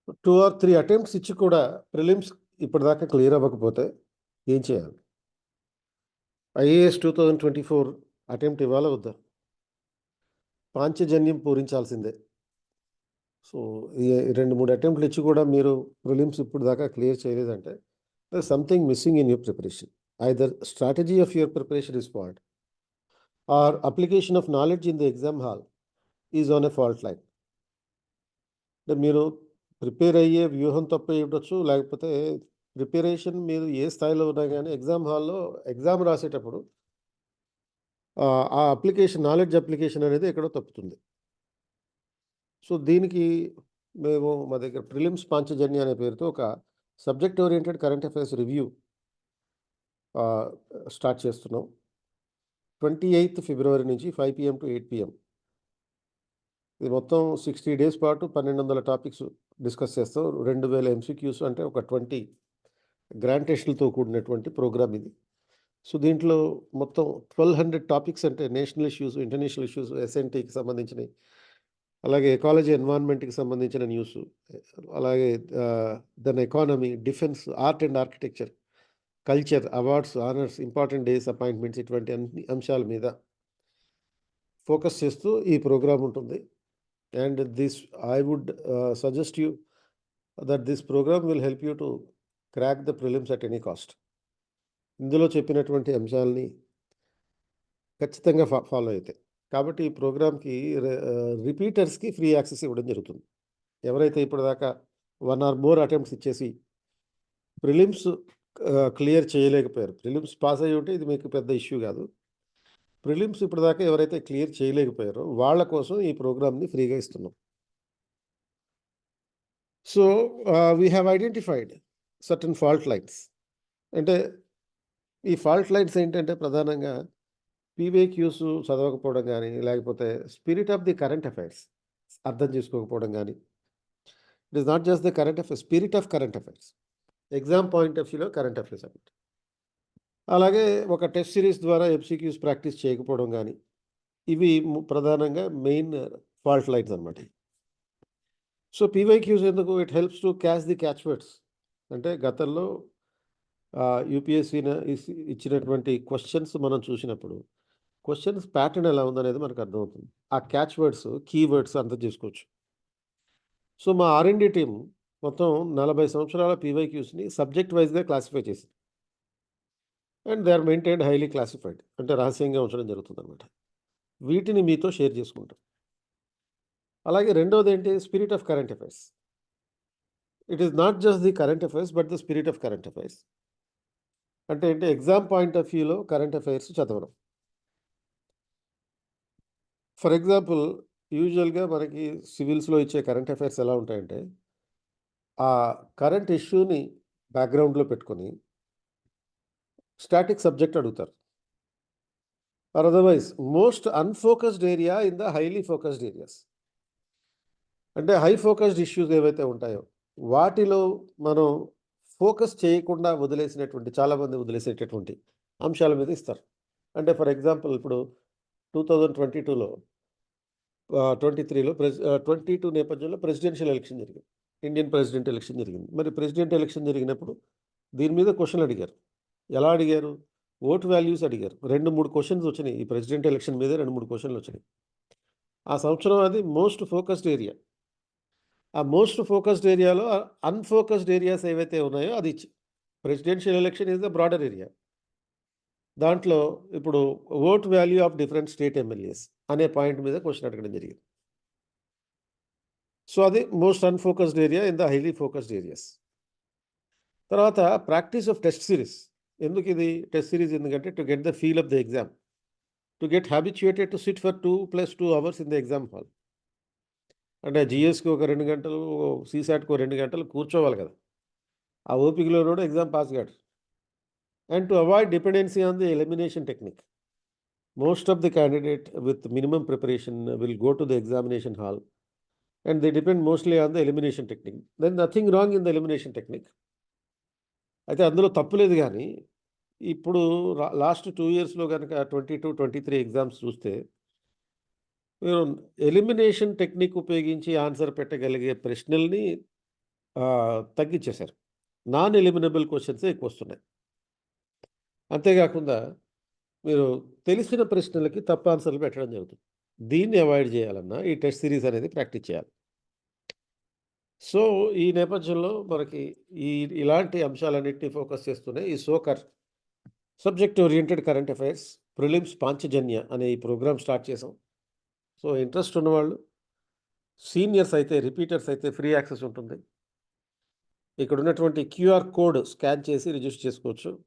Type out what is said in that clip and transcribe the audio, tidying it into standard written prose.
2 are 3 attempts ఇచ్చి కూడా prelims ఇప్పటిదాకా క్లియర్ అవ్వకపోతే ఏం చేయాలి? ఐఏఎస్ 2024 అటెంప్ట్ ఇవ్వాలా వద్దా? పాంచజన్యం పూరించాల్సిందే. సో, ఈ 2, 3 అటెంప్ట్‌లు ఇచ్చి కూడా మీరు ప్రిలిమ్స్ ఇప్పటిదాకా క్లియర్ చేయలేదంటే there's something missing in your preparation. Either strategy of your preparation is spoiled or application of knowledge in the exam hall is on a fault line. అంటే మీరు ప్రిపేర్ అయ్యే వ్యూహం తప్పై ఉండొచ్చు. లేకపోతే ప్రిపరేషన్ మీరు ఏ స్థాయిలో ఉన్నా గానీ ఎగ్జామ్ హాల్‌లో ఎగ్జామ్ రాసేటప్పుడు ఆ నాలెడ్జ్ అప్లికేషన్ అనేది ఎక్కడో తప్పుతుంది. సో, దీనికి మేము మా దగ్గర ప్రిలిమ్స్ పాంచజన్య అనే పేరుతో ఒక subject oriented current affairs review start చేస్తున్నాం. 28th ఫిబ్రవరి నుంచి 5 PM to 8 PM. ఇది మొత్తం 60 డేస్ పాటు 1200 టాపిక్స్ డిస్కస్ చేస్తాం. 2000 ఎంసీక్యూస్ అంటే ఒక 20 గ్రాండ్ టెస్ట్‌లతో కూడినటువంటి ప్రోగ్రామ్ ఇది. సో, దీంట్లో మొత్తం 1200 టాపిక్స్ అంటే నేషనల్ ఇష్యూస్, ఇంటర్నేషనల్ ఇష్యూస్, ఎస్ఎన్‌టీకి సంబంధించినయి, అలాగే ఎకాలజీ, ఎన్విరాన్మెంట్‌కి సంబంధించిన న్యూసు, అలాగే then economy, defence, art and architecture, culture, awards, honours, important days, appointments ఇటువంటి అన్ని అంశాల మీద ఫోకస్ చేస్తూ ఈ ప్రోగ్రామ్ ఉంటుంది. And I would suggest you that this programme will help you to crack the prelims at any cost. ఇందులో చెప్పినటువంటి అంశాలని ఖచ్చితంగా ఫాలో అవుతాయి. కాబట్టి ఈ ప్రోగ్రామ్‌కి రిపీటర్స్‌కి ఫ్రీ యాక్సెస్ ఇవ్వడం జరుగుతుంది. ఎవరైతే ఇప్పటిదాకా 1 ఆర్ మోర్ అటెంప్ట్స్ ఇచ్చేసి ప్రిలిమ్స్ క్లియర్ చేయలేకపోయారు. ప్రిలిమ్స్ పాస్ అయ్యి ఉంటే ఇది మీకు పెద్ద ఇష్యూ కాదు. ప్రిలిమ్స్ ఇప్పటిదాకా ఎవరైతే క్లియర్ చేయలేకపోయారో వాళ్ళ కోసం ఈ ప్రోగ్రామ్‌ని ఫ్రీగా ఇస్తున్నాం. So, we have identified certain fault lines. అంటే ఈ ఫాల్ట్ లైన్స్ ఏంటంటే ప్రధానంగా పీవైక్యూస్ చదవకపోవడం గానీ, లేకపోతే spirit of the current affairs అర్థం చేసుకోకపోవడం గానీ, it is not just the current affairs, spirit of current affairs. Exam point of వ్యూలో కరెంట్ అఫైర్స్ అన్నమాట. అలాగే ఒక టెస్ట్ సిరీస్ ద్వారా ఎంసీక్యూస్ ప్రాక్టీస్ చేయకపోవడం గానీ, ఇవి ప్రధానంగా మెయిన్ ఫాల్ట్ లైన్స్ అన్నమాట. సో, పీవైక్యూస్ ఎందుకు? It helps to catch the catch words. అంటే గతంలో యూపీఎస్సీన ఇచ్చినటువంటి క్వెషన్స్ మనం చూసినప్పుడు, క్వెషన్స్ ప్యాటర్న్ ఎలా ఉందనేది మనకు అర్థమవుతుంది. ఆ క్యాచ్ వర్డ్స్, కీవర్డ్స్ అర్థం చేసుకోవచ్చు. సో, మా ఆర్&డి టీమ్ మొత్తం 40 సంవత్సరాల పీవైక్యూస్‌ని సబ్జెక్ట్ వైస్‌గా క్లాసిఫై చేసింది. And they are maintained highly classified. అంటే రహస్యంగా ఉంచడం జరుగుతుందన్నమాట. వీటిని మీతో షేర్ చేసుకుంటాం. అలాగే రెండోదేంటి? Spirit of current affairs. It is not just the current affairs, but the spirit of current affairs. అంటే ఏంటి? ఎగ్జామ్ పాయింట్ ఆఫ్ వ్యూలో కరెంట్ అఫైర్స్ చదవడం. ఫర్ ఎగ్జాంపుల్, యూజువల్‌గా మనకి సివిల్స్‌లో ఇచ్చే కరెంట్ అఫైర్స్ ఎలా ఉంటాయంటే, ఆ కరెంట్ ఇష్యూని బ్యాక్‌గ్రౌండ్‌లో పెట్టుకొని స్టాటిక్ సబ్జెక్ట్ అడుగుతారు. Or otherwise most unfocused area in the highly focused areas. అంటే హై ఫోకస్డ్ ఇష్యూస్ ఏవైతే ఉంటాయో, వాటిలో మనం ఫోకస్ చేయకుండా చాలామంది వదిలేసేటటువంటి అంశాల మీద ఇస్తారు. అంటే ఫర్ ఎగ్జాంపుల్ ఇప్పుడు 2022లో 23లో 22 నేపథ్యంలో ప్రెసిడెన్షియల్ ఎలక్షన్ జరిగింది. ఇండియన్ ప్రెసిడెంట్ ఎలక్షన్ జరిగింది. మరి ప్రెసిడెంట్ ఎలక్షన్ జరిగినప్పుడు దీని మీద క్వెషన్‌లు అడిగారు. ఎలా అడిగారు? ఓట్ వాల్యూస్ అడిగారు. 2, 3 క్వెషన్స్ వచ్చినాయి. ఈ ప్రెసిడెంట్ ఎలక్షన్ మీదే 2, 3 క్వెషన్‌లు వచ్చినాయి. ఆ సంవత్సరం అది మోస్ట్ ఫోకస్డ్ ఏరియా. ఆ మోస్ట్ ఫోకస్డ్ ఏరియాలో అన్‌ఫోకస్డ్ ఏరియాస్ ఏవైతే ఉన్నాయో అది presidential election is the broader area. దాంట్లో ఇప్పుడు vote value of different state MLAs అనే పాయింట్ మీద క్వెషన్ అడగడం జరిగింది. సో, అది most unfocused area in the highly focused areas. తర్వాత ప్రాక్టీస్ ఆఫ్ టెస్ట్ సిరీస్. ఎందుకిది టెస్ట్ సిరీస్? ఎందుకంటే to get the feel of the exam. To get habituated to sit for 2 + 2 hours in the exam hall. అంటే జీఎస్‌కి ఒక 2 గంటలు, సీసాట్‌కి ఒక 2 గంటలు కూర్చోవాలి కదా! ఆ ఓపికలోనోడు ఎగ్జామ్ పాస్ కాడు. And to avoid dependency on the elimination technique. Most of the candidate with minimum preparation will go to the examination hall and they depend mostly on the elimination technique. There nothing wrong in the elimination technique. అయితే అందులో తప్పు లేదు గానీ, ఇప్పుడు last 2 ఇయర్స్‌లో గనక 22, 23 exams చూస్తే, మీరు ఎలిమినేషన్ టెక్నిక్ ఉపయోగించి ఆన్సర్ పెట్టగలిగే ప్రశ్నల్ని తగ్గించేశారు. నాన్ ఎలిమినబుల్ క్వెషన్సే ఎక్కువొస్తున్నాయి. అంతేగాకుండా మీరు తెలిసిన ప్రశ్నలకి తప్పు ఆన్సర్‌లు పెట్టడం జరుగుతుంది. దీన్ని అవాయిడ్ చేయాలన్నా ఈ టెస్ట్ సిరీస్ అనేది ప్రాక్టీస్ చేయాలి. సో, ఈ నేపథ్యంలో మనకి ఈ ఇలాంటి అంశాలన్నిటిని ఫోకస్ చేస్తూనే ఈ soccer subject oriented current affairs prelims Panchajanya అనే ఈ ప్రోగ్రామ్ స్టార్ట్ చేసాం. సో, ఇంట్రెస్ట్ ఉన్నవాళ్ళు సీనియర్స్ అయితే రిపీటర్స్ అయితే ఫ్రీ యాక్సెస్ ఉంటుంది. ఇక్కడ ఉన్నటువంటి క్యూఆర్ కోడ్ స్కాన్ చేసి రిజిస్టర్ చేసుకోవచ్చు.